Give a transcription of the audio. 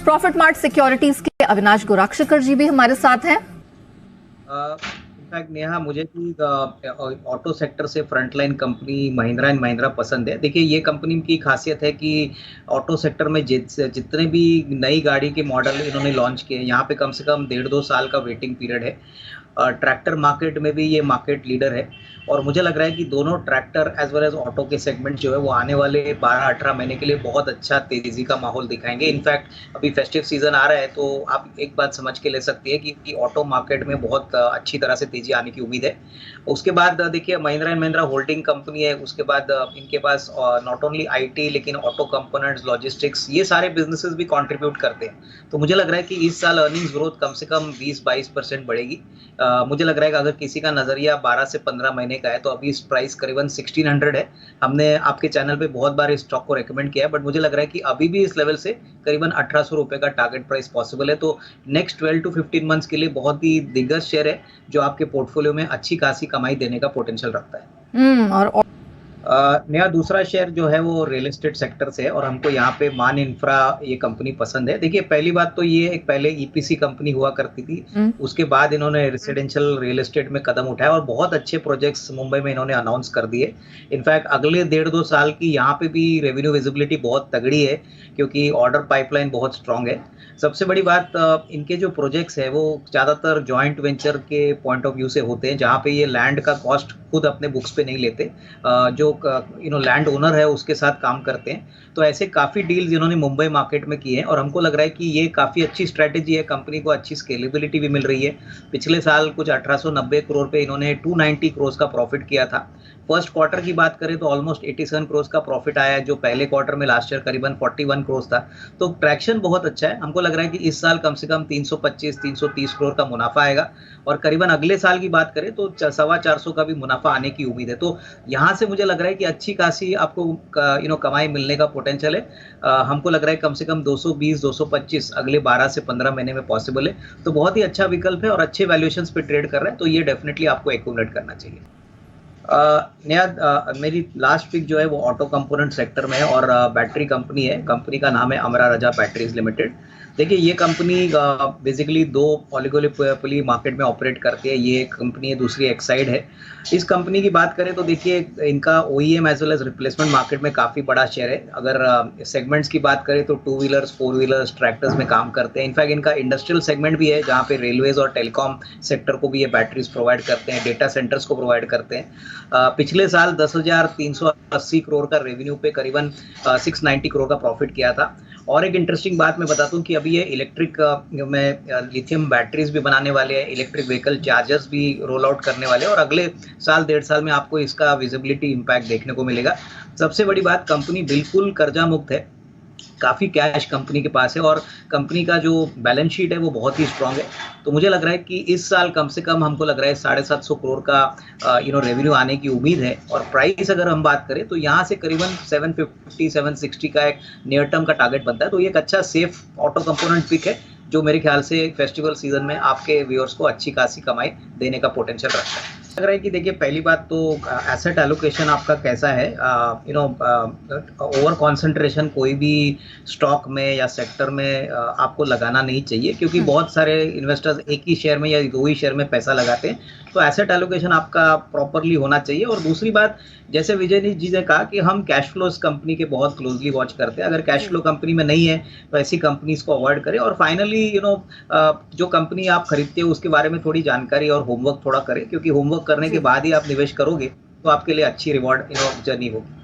Profit mart securities के अविनाश गोराक्षकर जी भी हमारे साथ हैं। इनफैक्ट नेहा, मुझे भी ऑटो सेक्टर से frontline company Mahindra and Mahindra पसंद है। देखिए, ये कंपनी की खासियत है कि ऑटो सेक्टर में जितने भी नई गाड़ी के मॉडल इन्होंने लॉन्च किए, यहाँ पे कम से कम 1.5-2 साल का वेटिंग पीरियड है। ट्रैक्टर मार्केट में भी ये मार्केट लीडर है और मुझे लग रहा है कि दोनों tractor as well as auto के सेगमेंट जो है वो आने वाले 12-18 महीने के लिए बहुत अच्छा तेजी का माहौल दिखाएंगे। इनफैक्ट अभी फेस्टिव सीजन आ रहा है तो आप एक बात समझ के ले सकती है कि ऑटो मार्केट में बहुत अच्छी तरह से तेजी आने की उम्मीद है। उसके बाद देखिए, Mahindra and Mahindra holding company है, उसके बाद इनके पास नॉट ओनली आईटी लेकिन ऑटो कंपोनेंट्स, लॉजिस्टिक्स, ये सारे बिजनेसेस भी कंट्रीब्यूट करते हैं। तो मुझे लग रहा है कि इस साल अर्निंग्स ग्रोथ कम से कम 20-22% बढ़ेगी। मुझे लग रहा है कि अगर किसी का नजरिया 12 से 15 महीने का है तो अभी इस प्राइस करीबन 1600 है। हमने आपके चैनल पे बहुत बार इस स्टॉक को रेकमेंड किया है, बट मुझे लग रहा है कि अभी भी इस लेवल से करीबन 1800 रुपए का टारगेट प्राइस पॉसिबल है। तो नेक्स्ट 12 to 15 मंथ्स के लिए बहुत ही दिग्गज शेयर है जो आपके पोर्टफोलियो में अच्छी खासी कमाई देने का पोटेंशियल रखता है। और नया दूसरा शेयर जो है वो रियल एस्टेट सेक्टर से है और हमको यहाँ पे मान इंफ्रा ये कंपनी पसंद है। देखिए, पहली बात तो ये एक पहले ईपीसी कंपनी हुआ करती थी, उसके बाद इन्होंने रेसिडेंशियल रियल एस्टेट में कदम उठाया और बहुत अच्छे प्रोजेक्ट्स मुंबई में इन्होंने अनाउंस कर दिए। इनफैक्ट अगले 1.5-2 साल की यहाँ पे भी रेवेन्यू विजिबिलिटी बहुत तगड़ी है क्योंकि ऑर्डर पाइपलाइन बहुत स्ट्रांग है। सबसे बड़ी बात, इनके जो प्रोजेक्ट्स है वो ज़्यादातर जॉइंट वेंचर के पॉइंट ऑफ व्यू से होते हैं, जहाँ पे ये लैंड का कॉस्ट खुद अपने बुक्स पे नहीं लेते, जो लैंड ओनर है उसके साथ काम करते हैं। तो ऐसे काफ़ी डील्स इन्होंने मुंबई मार्केट में किए हैं और हमको लग रहा है कि ये काफ़ी अच्छी स्ट्रैटेजी है। कंपनी को अच्छी स्केलेबिलिटी भी मिल रही है। पिछले साल कुछ 1890 करोड़ पे इन्होंने 290 करोड़ का प्रॉफिट किया था। फर्स्ट क्वार्टर की बात करें तो ऑलमोस्ट 87 करोड़ का प्रॉफिट आया है, जो पहले क्वार्टर में लास्ट ईयर करीबन 41 करोड़ था। तो ट्रैक्शन बहुत अच्छा है। हमको लग रहा है कि इस साल कम से कम 325-330 करोड़ का मुनाफा आएगा और करीबन अगले साल की बात करें तो 450 का भी मुनाफा आने की उम्मीद है। तो यहाँ से मुझे लग रहा है कि अच्छी खासी आपको कमाई मिलने का पोटेंशियल है। हमको लग रहा है कम से कम 220-225 अगले 12 से 15 महीने में पॉसिबल है। तो बहुत ही अच्छा विकल्प है और अच्छे वैल्यूएशंस पे ट्रेड कर रहा है, तो ये डेफिनेटली आपको एक्यूमुलेट करना चाहिए। मेरी लास्ट पिक जो है वो ऑटो कंपोनेंट सेक्टर में है और बैटरी कंपनी है। कंपनी का नाम है अमरा राजा बैटरीज लिमिटेड। देखिए, ये कंपनी बेसिकली 2 ओलिगोपोली मार्केट में ऑपरेट करती है। ये एक कंपनी है, दूसरी एक्साइड है। इस कंपनी की बात करें तो देखिए, इनका OEM as well as replacement market में काफ़ी बड़ा शेयर है। अगर सेगमेंट्स की बात करें तो 2 व्हीलर्स, 4 व्हीलर्स, ट्रैक्टर्स में काम करते हैं। इनफैक्ट इनका इंडस्ट्रियल सेगमेंट भी है जहाँ पे रेलवेज और टेलीकॉम सेक्टर को भी ये बैटरीज प्रोवाइड करते हैं, डेटा सेंटर्स को प्रोवाइड करते हैं। पिछले साल 10,380 करोड़ का रेवेन्यू पे करीबन 690 करोड़ का प्रॉफिट किया था। और एक इंटरेस्टिंग बात मैं बताता हूँ कि अभी ये इलेक्ट्रिक में लिथियम बैटरीज भी बनाने वाले हैं, इलेक्ट्रिक व्हीकल चार्जर्स भी रोल आउट करने वाले हैं और अगले साल 1.5 साल में आपको इसका विजिबिलिटी इम्पैक्ट देखने को मिलेगा। सबसे बड़ी बात, कंपनी बिल्कुल कर्जा मुक्त है, काफ़ी कैश कंपनी के पास है और कंपनी का जो बैलेंस शीट है वो बहुत ही स्ट्रांग है। तो मुझे लग रहा है कि इस साल कम से कम हमको लग रहा है 750 करोड़ का रेवेन्यू आने की उम्मीद है और प्राइस अगर हम बात करें तो यहाँ से करीबन 750-760 का एक नियर टर्म का टारगेट बनता है। तो ये एक अच्छा सेफ ऑटो कंपोनेंट पिक है जो मेरे ख्याल से फेस्टिवल सीजन में आपके व्यूअर्स को अच्छी खासी कमाई देने का पोटेंशियल रखता है। लग रहा है कि देखिए, पहली बात तो एसेट एलोकेशन आपका कैसा है। ओवर कॉन्सेंट्रेशन कोई भी स्टॉक में या सेक्टर में आपको लगाना नहीं चाहिए क्योंकि बहुत सारे इन्वेस्टर्स एक ही शेयर में या 2 ही शेयर में पैसा लगाते हैं। तो एसेट एलोकेशन आपका प्रॉपरली होना चाहिए। और दूसरी बात, जैसे विजय जी ने कहा कि हम कैश फ्लो इस कंपनी के बहुत क्लोजली वॉच करते हैं। अगर कैश फ्लो कंपनी में नहीं है तो ऐसी कंपनीज को अवॉइड करें और फाइनली जो कंपनी आप खरीदते हो उसके बारे में थोड़ी जानकारी और होमवर्क थोड़ा करें, क्योंकि होमवर्क करने के बाद ही आप निवेश करोगे तो आपके लिए अच्छी रिवॉर्ड जर्नी होगी।